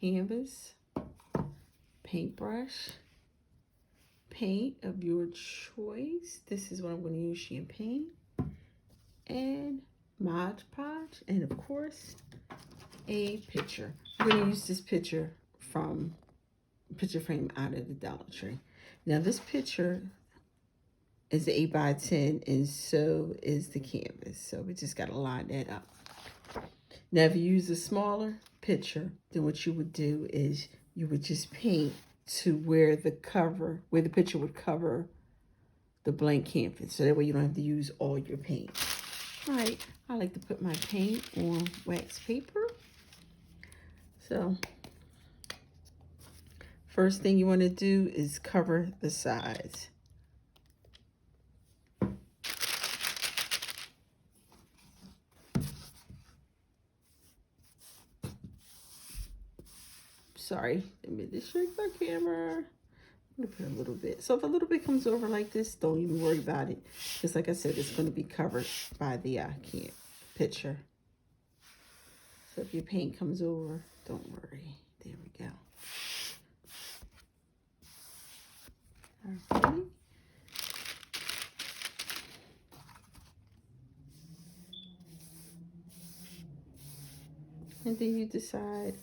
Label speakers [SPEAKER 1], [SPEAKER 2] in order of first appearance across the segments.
[SPEAKER 1] canvas, paintbrush, paint of your choice. This is what I'm going to use, champagne, and Mod Podge, and of course, a picture. I'm going to use this picture from picture frame out of the Dollar Tree. Now this picture is 8 by 10 and so is the canvas. So we just got to line that up. Now if you use a smaller picture, then what you would do is you would just paint to where the picture would cover the blank canvas. So that way you don't have to use all your paint. All right, I like to put my paint on wax paper. So first thing you want to do is cover the sides. Sorry, let me just shake my camera. I'm gonna put a little bit. So if a little bit comes over like this, don't even worry about it. Because like I said, it's gonna be covered by the picture. So if your paint comes over, don't worry. There we go. All right. And then you decide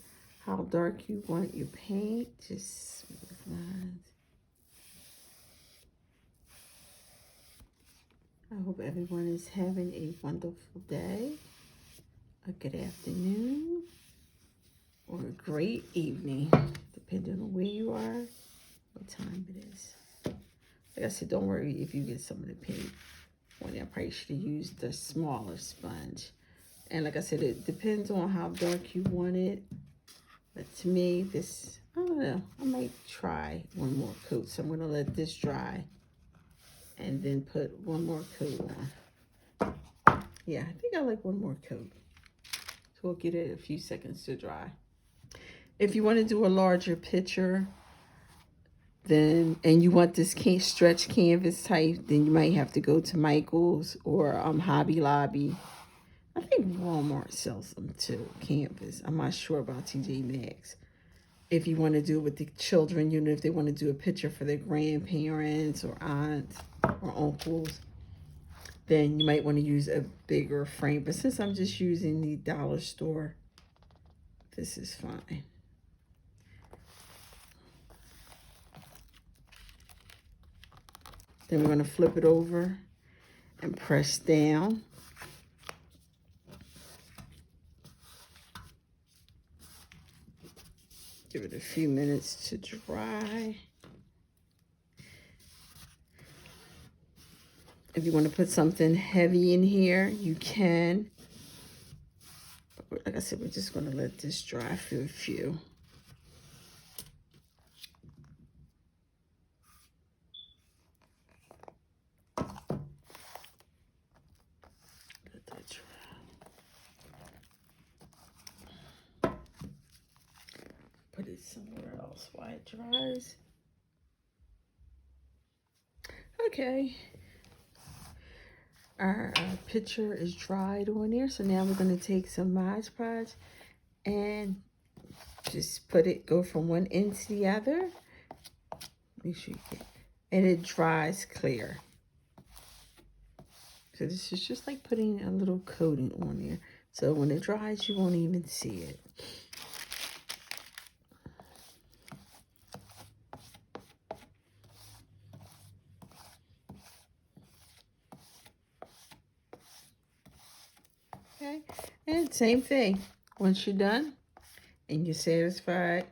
[SPEAKER 1] how dark you want your paint. Just smooth lines. I hope everyone is having a wonderful day, a good afternoon, or a great evening, depending on where you are, what time it is. Like I said, don't worry if you get some of the paint. I probably should have used the smaller sponge. And like I said, it depends on how dark you want it. But to me, this, I don't know, I might try one more coat. So I'm going to let this dry and then put one more coat on. Yeah, I think I like one more coat. So we'll give it a few seconds to dry. If you want to do a larger picture, then, and you want this stretch canvas type, then you might have to go to Michael's or Hobby Lobby. I think Walmart sells them too, canvas. I'm not sure about TJ Maxx. If you want to do it with the children, you know, if they want to do a picture for their grandparents or aunts or uncles, then you might want to use a bigger frame. But since I'm just using the dollar store, this is fine. Then we're going to flip it over and press down. Give it a few minutes to dry. If you want to put something heavy in here, you can. But like I said, we're just going to let this dry for a few. Let that dry. Put it somewhere else while it dries. Okay. Our picture is dried on there. So now we're going to take some Mod Podge and just go from one end to the other. Make sure you get, and it dries clear. So this is just like putting a little coating on there. So when it dries, you won't even see it. Okay, and same thing. Once you're done and you're satisfied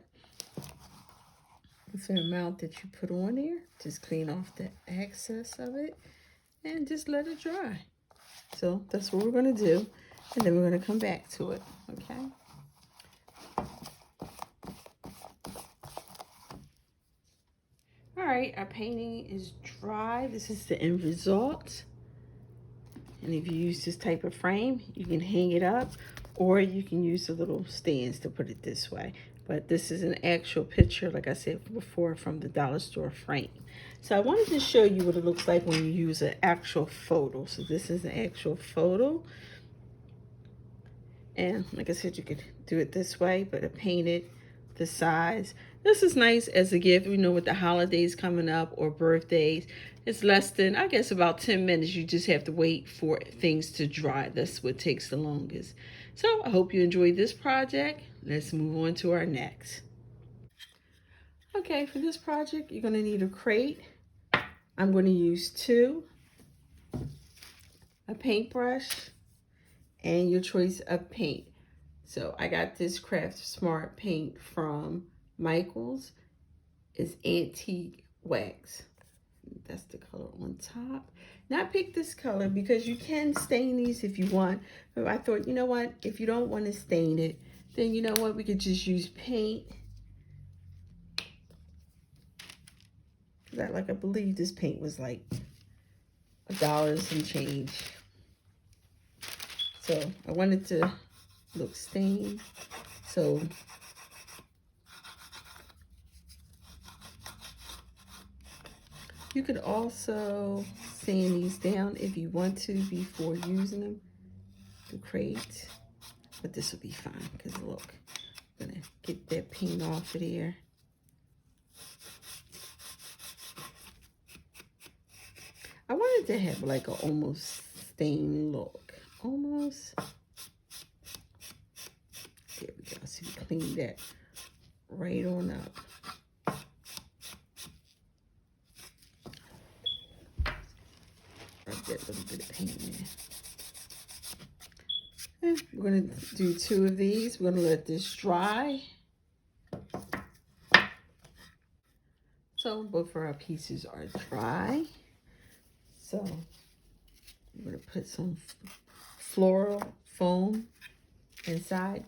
[SPEAKER 1] with the amount that you put on there, just clean off the excess of it and just let it dry. So that's what we're going to do, and then we're going to come back to it, okay? All right, our painting is dry. This is the end result. And if you use this type of frame, you can hang it up, or you can use the little stands to put it this way. But this is an actual picture, like I said before, from the dollar store frame. So I wanted to show you what it looks like when you use an actual photo. So this is an actual photo. And like I said, you could do it this way, but a painted the size. This is nice as a gift, you know, with the holidays coming up or birthdays. It's less than, I guess, about 10 minutes. You just have to wait for things to dry. That's what takes the longest. So I hope you enjoyed this project. Let's move on to our next. Okay, for this project, you're going to need a crate. I'm going to use 2, a paintbrush, and your choice of paint. So I got this Craft Smart paint from Michaels. It's antique wax. That's the color on top. Now I picked this color because you can stain these if you want. But I thought, you know what? If you don't want to stain it, then you know what? We could just use paint. I believe this paint was like $1 and some change. So I wanted to look stained. So you could also sand these down if you want to before using them, the crate. But this will be fine because look, I'm gonna get that paint off of there. I wanted to have like an almost stained look. Almost. There we go. So you clean that right on up. Rub that little bit of paint in. We're going to do 2 of these. We're going to let this dry. So both of our pieces are dry. So I'm going to put some floral foam inside.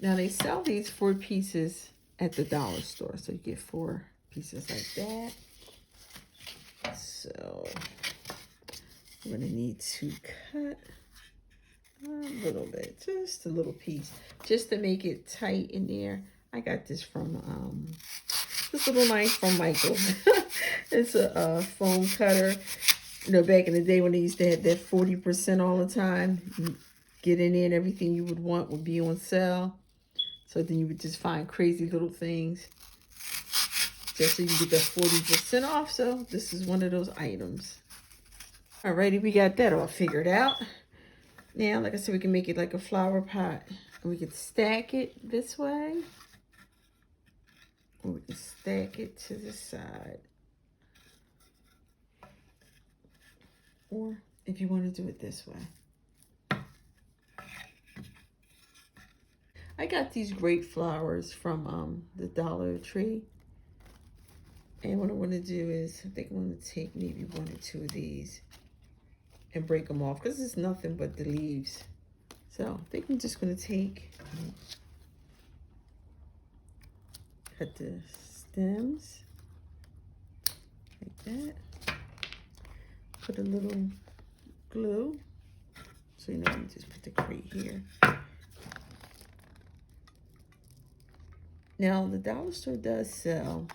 [SPEAKER 1] Now they sell these 4 pieces at the dollar store. So you get 4 pieces like that. So I'm going to need to cut a little bit, just a little piece, just to make it tight in there. I got this from this little knife from Michaels. It's a foam cutter. You know, back in the day when they used to have that 40% all the time, you get in there and everything you would want would be on sale. So then you would just find crazy little things just so you can get that 40% off. So this is one of those items. Alrighty, we got that all figured out. Now, like I said, we can make it like a flower pot. And we can stack it this way. Or we can stack it to the side. Or if you want to do it this way. I got these great flowers from the Dollar Tree. And what I want to do is, I think I want to take maybe 1 or 2 of these and break them off because it's nothing but the leaves. So I think I'm just going to take, cut the stems like that. Put a little glue. So you know, let me just put the crate here. Now the dollar store does sell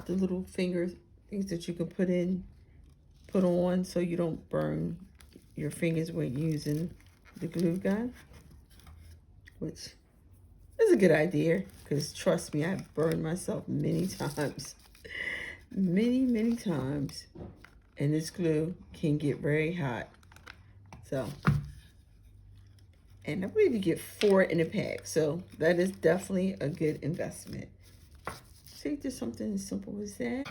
[SPEAKER 1] the little finger things that you can put on so you don't burn your fingers when using the glue gun, which is a good idea because trust me, I've burned myself many times. Many times. And this glue can get very hot. So, and I believe you get 4 in a pack. So that is definitely a good investment. See, just something as simple as that.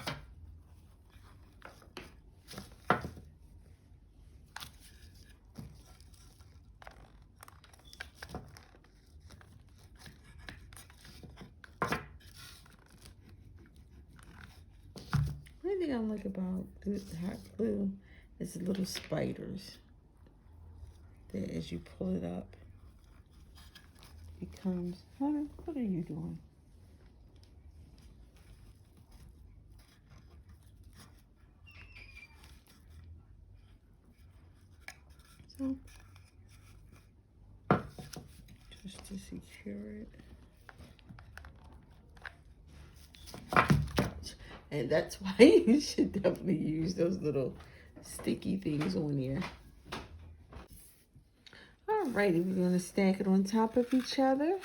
[SPEAKER 1] One thing I like about the hot glue is the little spiders that as you pull it up becomes, honey, what are you doing? So, just to secure it. And that's why you should definitely use those little sticky things on there. Alrighty, we're going to stack it on top of each other.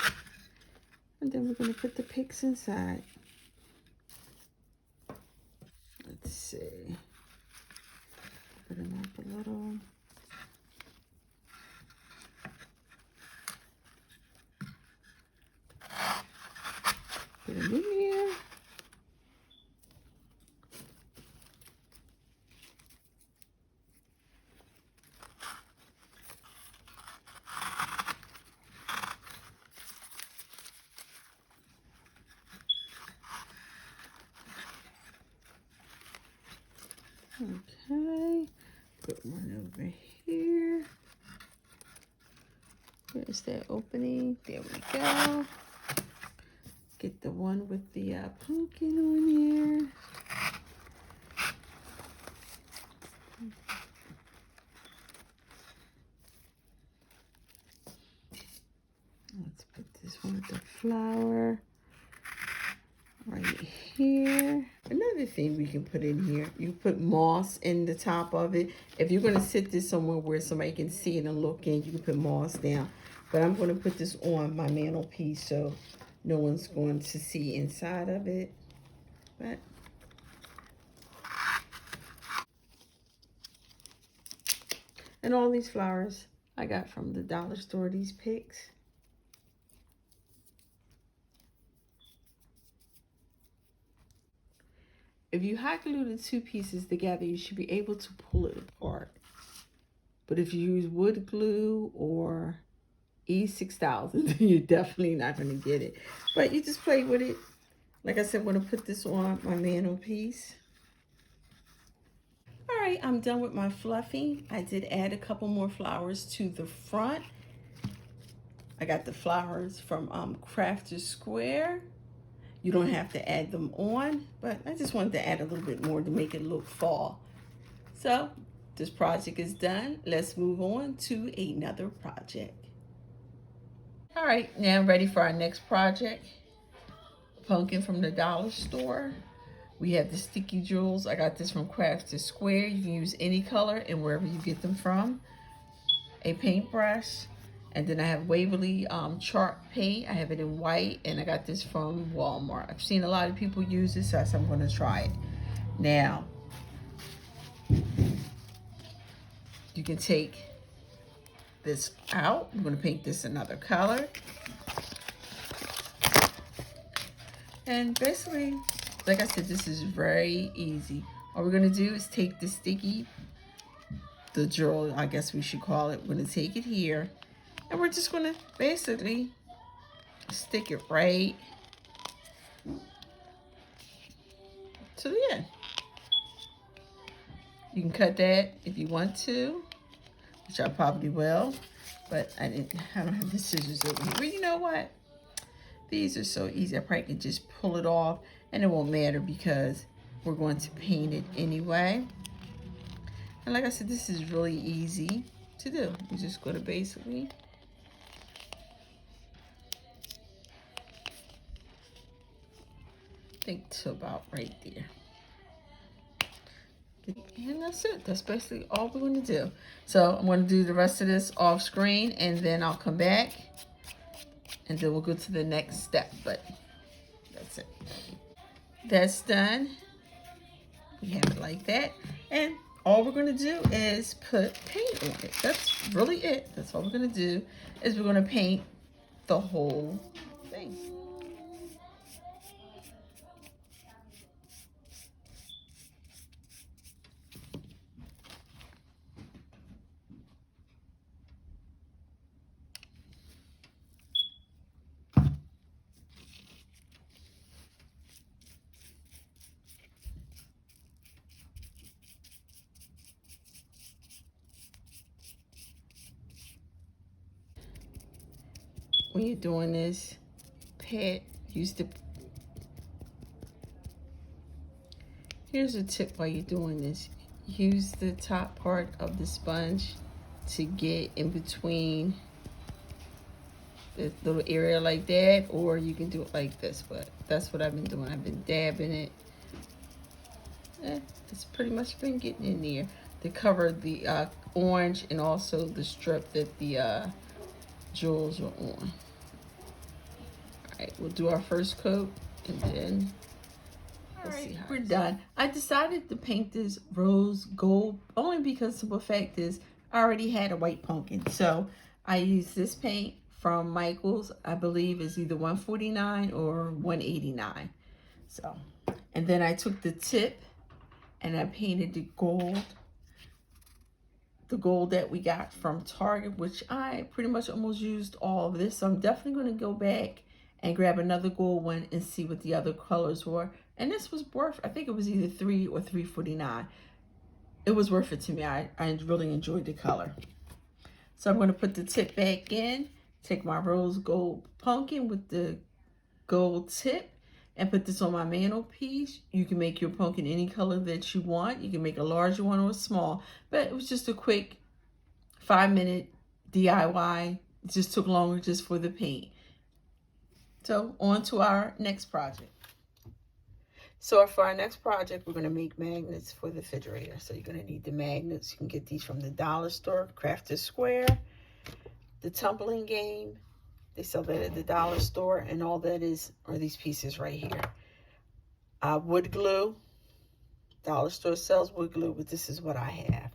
[SPEAKER 1] And then we're going to put the picks inside. Let's see. Put them up a little. Put them in there. Okay, put one over here. Where's that opening? There we go. Get the one with the pumpkin on here. Let's put this one with the flower right here. Another thing we can put in here, you put moss in the top of it. If you're going to sit this somewhere where somebody can see it and look in, you can put moss down. But I'm going to put this on my mantelpiece so no one's going to see inside of it. But and all these flowers I got from the dollar store, these picks. If you hot glue the two pieces together, you should be able to pull it apart. But if you use wood glue or E6000, then you're definitely not going to get it. But you just play with it. Like I said, I'm going to put this on my mantelpiece. All right, I'm done with my fluffing. I did add a couple more flowers to the front. I got the flowers from Crafter's Square. You don't have to add them on, but I just wanted to add a little bit more to make it look fall. So this project is done. Let's move on to another project. All right, now I'm ready for our next project. Pumpkin from the dollar store. We have the sticky jewels. I got this from Crafter's Square. You can use any color and wherever you get them from. A paintbrush. And then I have Waverly chalk paint. I have it in white, and I got this from Walmart. I've seen a lot of people use this, so I'm going to try it. Now, you can take this out. I'm going to paint this another color. And basically, like I said, this is very easy. All we're going to do is take the sticky, the jewel, I guess we should call it. We're going to take it here. And we're just going to basically stick it right to the end. You can cut that if you want to, which I probably will, but I don't have the scissors over here. Well, you know what? These are so easy. I probably can just pull it off and it won't matter because we're going to paint it anyway. And like I said, this is really easy to do. You're just going to basically think to about right there. And that's it. That's basically all we're going to do. So I'm going to do the rest of this off screen and then I'll come back and then we'll go to the next step. But that's it. That's done. We have it like that. And all we're going to do is put paint on it. That's really it. That's all we're going to do is we're going to paint the whole thing. When you're doing this, here's a tip while you're doing this. Use the top part of the sponge to get in between the little area like that, or you can do it like this, but that's what I've been doing. I've been dabbing it. It's pretty much been getting in there to cover the orange and also the strip that the jewels are on. All right, we'll do our first coat and then we're done. I decided to paint this rose gold only because simple fact is I already had a white pumpkin. So I used this paint from Michael's. I believe is either $149 or $189. So, and then I took the tip and I painted the gold that we got from Target, which I pretty much almost used all of this. So I'm definitely going to go back and grab another gold one and see what the other colors were. And this was worth, I think it was either $3 or $3.49. It was worth it to me. I really enjoyed the color. So I'm going to put the tip back in, take my rose gold pumpkin with the gold tip, and put this on my mantelpiece. You can make your pumpkin any color that you want. You can make a larger one or a small, but it was just a quick 5-minute DIY. It just took longer just for the paint. So on to our next project. So for our next project, we're going to make magnets for the refrigerator. So you're going to need the magnets. You can get these from the dollar store, Crafted Square, the Tumbling Game. They sell that at the dollar store, and all that is are these pieces right here. Wood glue. Dollar store sells wood glue, but this is what I have.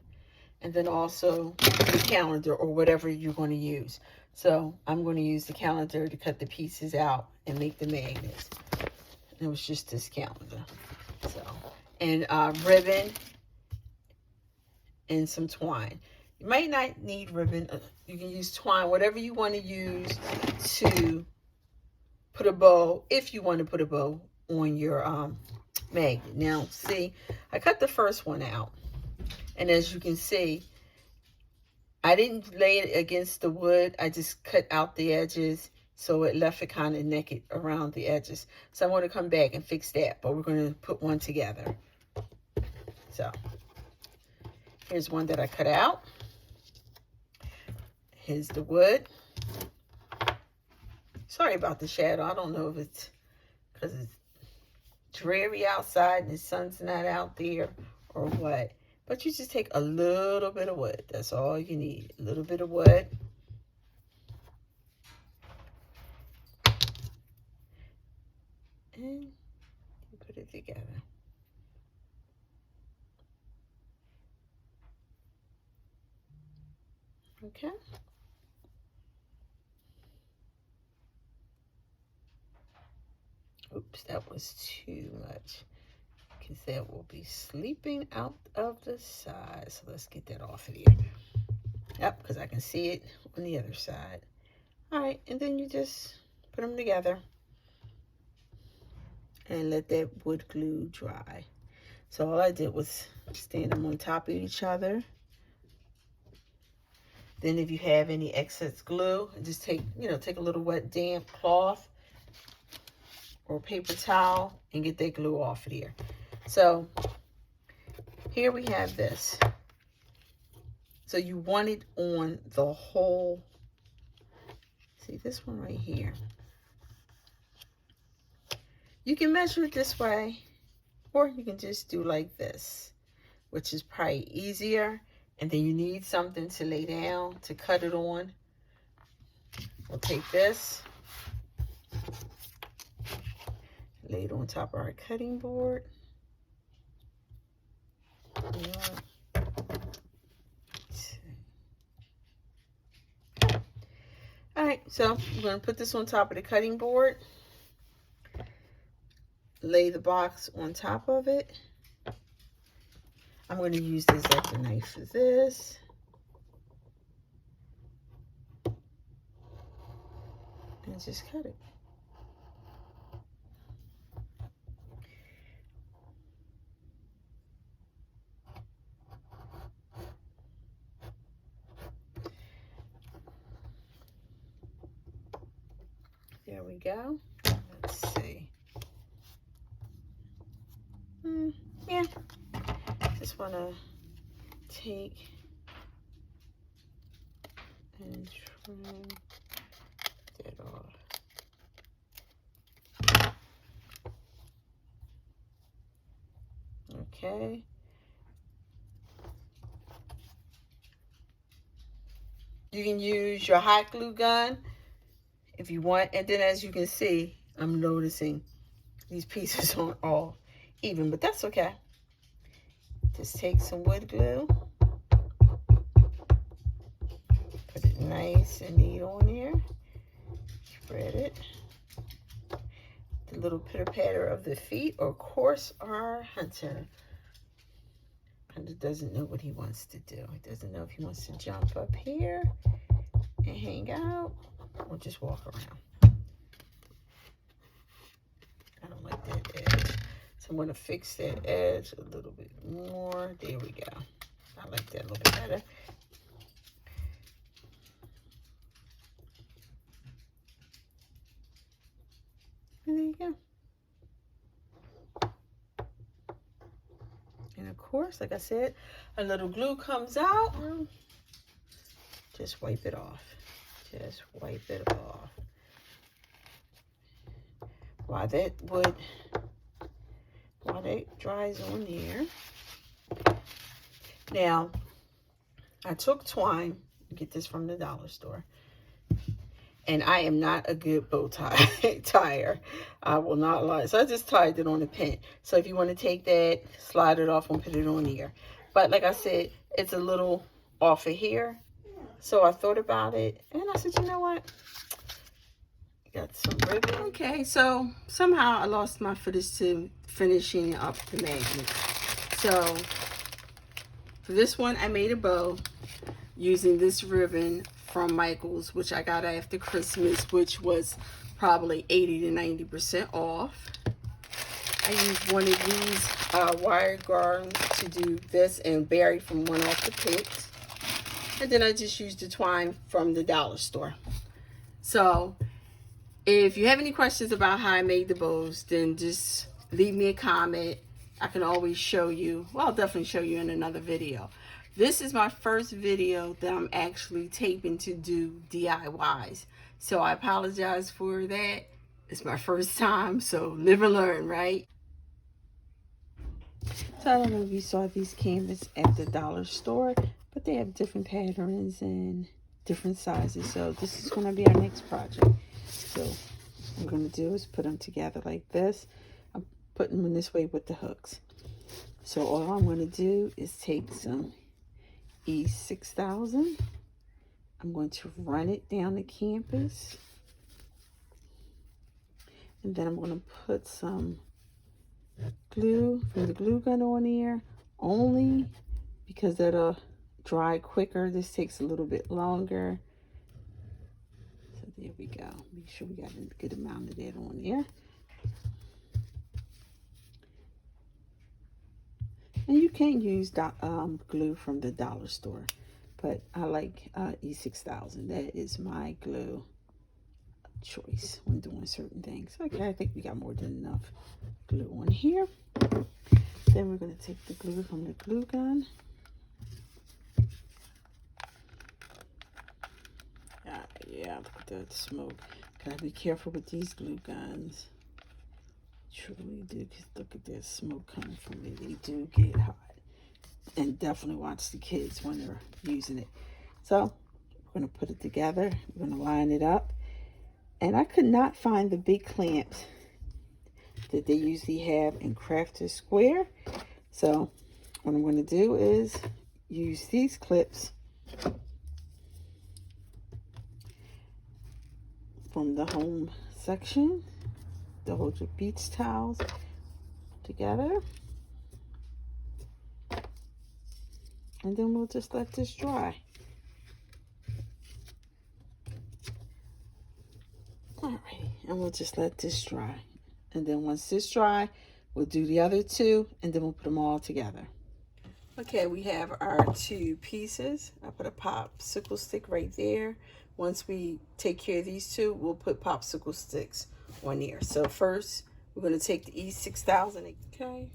[SPEAKER 1] And then also the calendar or whatever you're going to use. So I'm going to use the calendar to cut the pieces out and make the magnets. And it was just this calendar. So, and ribbon and some twine. You might not need ribbon. You can use twine, whatever you want to use to put a bow, if you want to put a bow on your magnet. Now, see, I cut the first one out. And as you can see, I didn't lay it against the wood. I just cut out the edges, so it left it kind of naked around the edges. So I'm going to come back and fix that, but we're going to put one together. So here's one that I cut out. Here's the wood. Sorry about the shadow. I don't know if it's because it's dreary outside and the sun's not out there or what. But you just take a little bit of wood. That's all you need. A little bit of wood. And you put it together. Okay. Oops, that was too much. Because that will be sleeping out of the side. So let's get that off of here. Yep, because I can see it on the other side. All right, and then you just put them together and let that wood glue dry. So all I did was stand them on top of each other. Then if you have any excess glue, just take a little wet damp cloth or paper towel and get that glue off of here. So here we have this. So you want it on the whole, see this one right here. You can measure it this way, or you can just do like this, which is probably easier. And then you need something to lay down to cut it on. We'll take this, lay it on top of our cutting board. All right, so I'm going to put this on top of the cutting board. Lay the box on top of it. I'm going to use this as a knife for this. And just cut it. There we go. Let's see. Yeah. Just want to take and trim that off. Okay. You can use your hot glue gun if you want. And then as you can see, I'm noticing these pieces aren't all even, but that's okay. Just take some wood glue, put it nice and neat on here, spread it. The little pitter patter of the feet, of course, our hunter. Hunter doesn't know what he wants to do. He doesn't know if he wants to jump up here and hang out or just walk around. I don't like that edge. So I'm going to fix that edge a little bit more. There we go. I like that a little bit better. And there you go. And of course, like I said, a little glue comes out. Just wipe it off. Just wipe it off. While that dries on there. Now, I took twine, get this from the dollar store, and I am not a good bow tie tire. I will not lie. So I just tied it on a pin. So if you want to take that, slide it off and put it on here. But like I said, it's a little off of here. So I thought about it, and I said, you know what? Got some ribbon. Okay, so somehow I lost my footage to finishing up the magnet. So for this one, I made a bow using this ribbon from Michaels, which I got after Christmas, which was probably 80 to 90% off. I used one of these wire garlands to do this and Barry from One Off the Picks. And then I just used the twine from the dollar store. So if you have any questions about how I made the bows, then just leave me a comment. I can always show you. Well, I'll definitely show you in another video. This is my first video that I'm actually taping to do DIYs. So I apologize for that. It's my first time, so live and learn, right? So I don't know if you saw these canvas at the dollar store, but they have different patterns and different sizes. So this is going to be our next project. So what I'm going to do is put them together like this. I'm putting them this way with the hooks. So all I'm going to do is take some E6000. I'm going to run it down the canvas. And then I'm going to put some glue from the glue gun on here, only because that'll dry quicker. This takes a little bit longer. So there we go. Make sure we got a good amount of that on there. And you can use glue from the dollar store, but I like E6000. That is my glue choice when doing certain things. Okay, I think we got more than enough glue on here. Then we're going to take the glue from the glue gun. Yeah, look at that smoke. Gotta be careful with these glue guns. Truly do, because look at that smoke coming from it. They do get hot. And definitely watch the kids when they're using it. So we're going to put it together. We're going to line it up. And I could not find the big clamps that they usually have in Crafter's Square. So what I'm going to do is use these clips from the home section to hold your beach towels together. And then we'll just let this dry. Alright, and we'll just let this dry. And then once this dry, we'll do the other two, and then we'll put them all together. Okay, we have our two pieces. I put a popsicle stick right there. Once we take care of these two, we'll put popsicle sticks on here. So first, we're going to take the E6000, okay?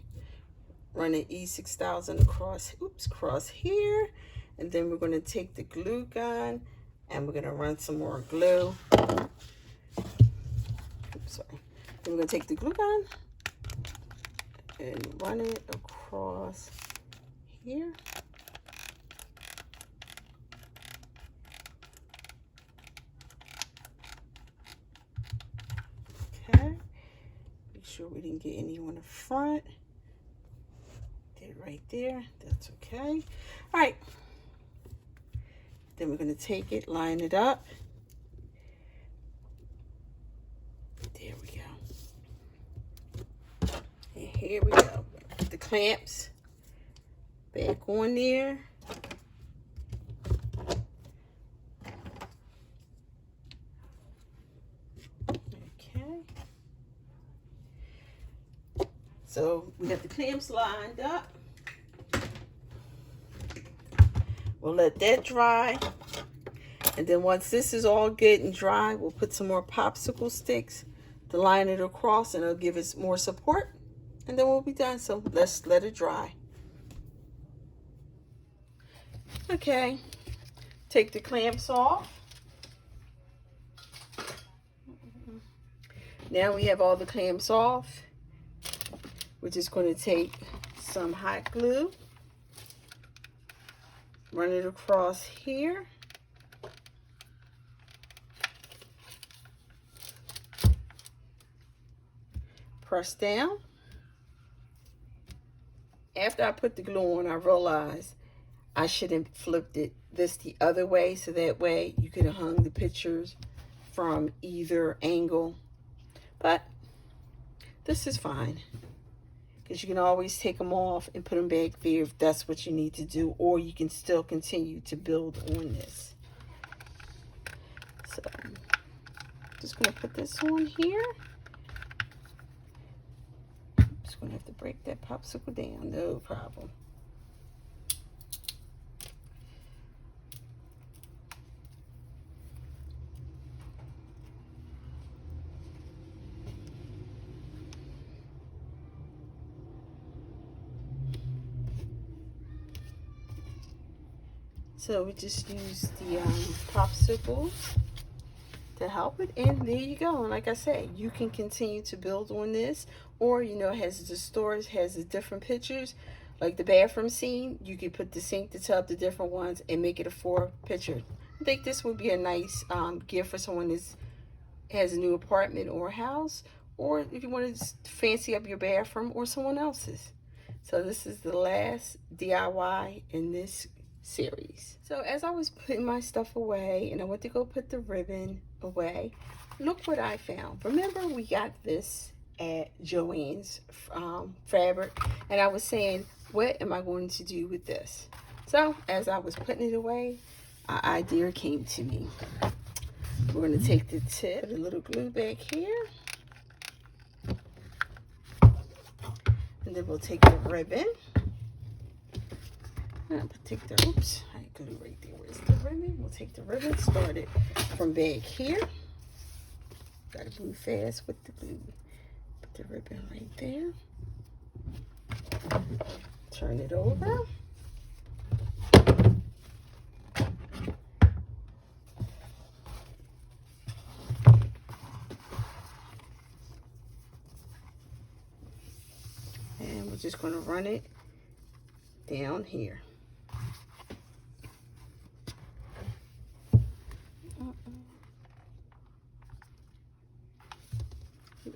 [SPEAKER 1] Run an E6000 across here. And then we're going to take the glue gun, and we're going to run some more glue. Sorry. Then we're going to take the glue gun and run it across here. Okay. sure we didn't get any on the front. Did right there. That's okay. All right. Then we're going to take it, line it up. There we go. And here we go. Put the clamps back on there. Okay. So we got the clamps lined up. We'll let that dry. And then once this is all good and dry, we'll put some more popsicle sticks to line it across, and it'll give us more support. And then we'll be done. So let's let it dry. Okay. Take the clamps off. Now we have all the clamps off. We're just going to take some hot glue. Run it across here. Press down. After I put the glue on, I realized I should have flipped this the other way, so that way you could have hung the pictures from either angle. But this is fine, because you can always take them off and put them back there if that's what you need to do, or you can still continue to build on this. So I'm just going to put this on here. I'm just going to have to break that popsicle down, no problem. So we just use the popsicles to help it, and there you go. And like I said, you can continue to build on this, or you know, it has the stores, has the different pictures, like the bathroom scene. You can put the sink, the tub, the different ones, and make it a 4 picture. I think this would be a nice gift for someone that has a new apartment or house, or if you want to fancy up your bathroom or someone else's. So this is the last DIY in this series. So as I was putting my stuff away and I went to go put the ribbon away, look what I found. Remember, we got this at Joann's fabric, and I was saying, what am I going to do with this? So as I was putting it away, an idea came to me. We're going to take the tip, put a little glue back here, and then we'll take the ribbon. Take the, oops, I glue right there. Where's the ribbon? We'll take the ribbon, start it from back here. Gotta move fast with the glue. Put the ribbon right there. Turn it over. And we're just gonna run it down here.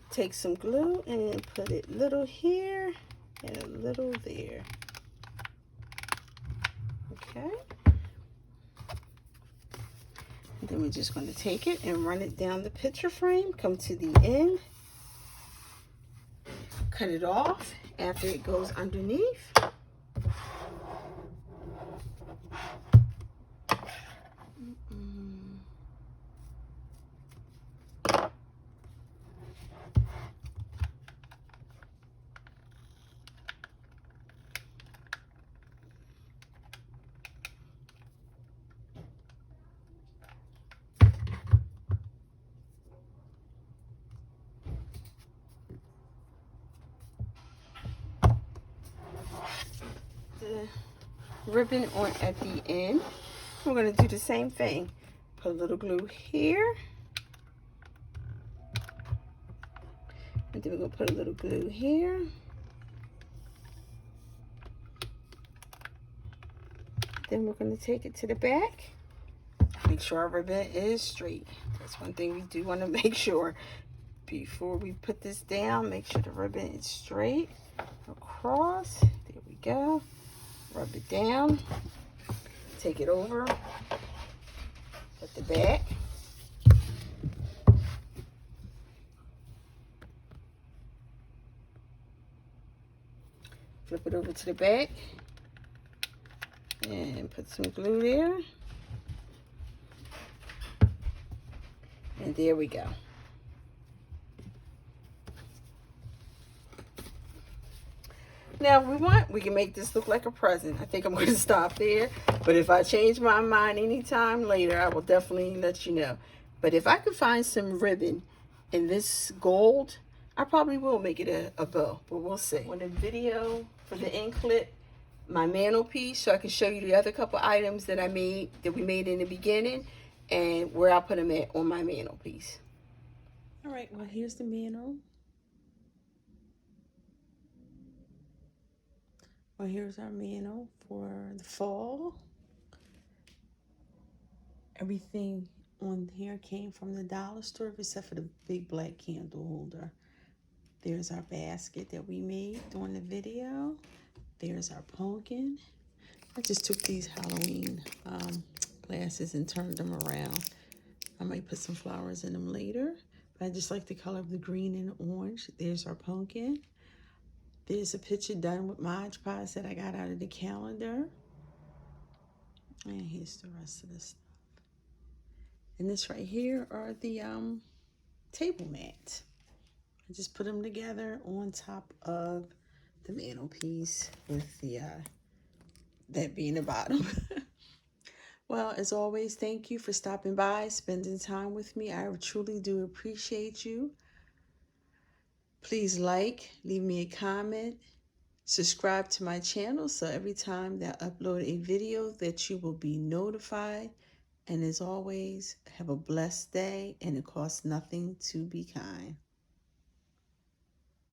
[SPEAKER 1] Take some glue and put it little here and a little there. Okay. And then we're just going to take it and run it down the picture frame, come to the end, cut it off after it goes underneath. The ribbon on at the end. We're going to do the same thing. Put a little glue here. And then we're going to put a little glue here. Then we're going to take it to the back. Make sure our ribbon is straight. That's one thing we do want to make sure. before we put this down, make sure the ribbon is straight across. There we go. Rub it down. Take it over at the back. Flip it over to the back and put some glue there. And there we go. Now, we can make this look like a present. I think I'm going to stop there. But if I change my mind anytime later, I will definitely let you know. But if I could find some ribbon in this gold, I probably will make it a bow. But we'll see. On the video for the end clip, my mantelpiece, so I can show you the other couple items that we made in the beginning, and where I put them at on my mantelpiece. All right, well, here's the mantle. Well, here's our mantle for the fall. Everything on here came from the dollar store except for the big black candle holder. There's our basket that we made during the video. There's our pumpkin. I just took these Halloween glasses and turned them around. I might put some flowers in them later, but I just like the color of the green and orange. There's our pumpkin. There's a picture done with Mod Podge that I got out of the calendar. And here's the rest of the stuff. And this right here are the table mats. I just put them together on top of the mantelpiece with the that being the bottom. Well, as always, thank you for stopping by, spending time with me. I truly do appreciate you. Please like, leave me a comment, subscribe to my channel so every time that I upload a video that you will be notified. And as always, have a blessed day, and it costs nothing to be kind.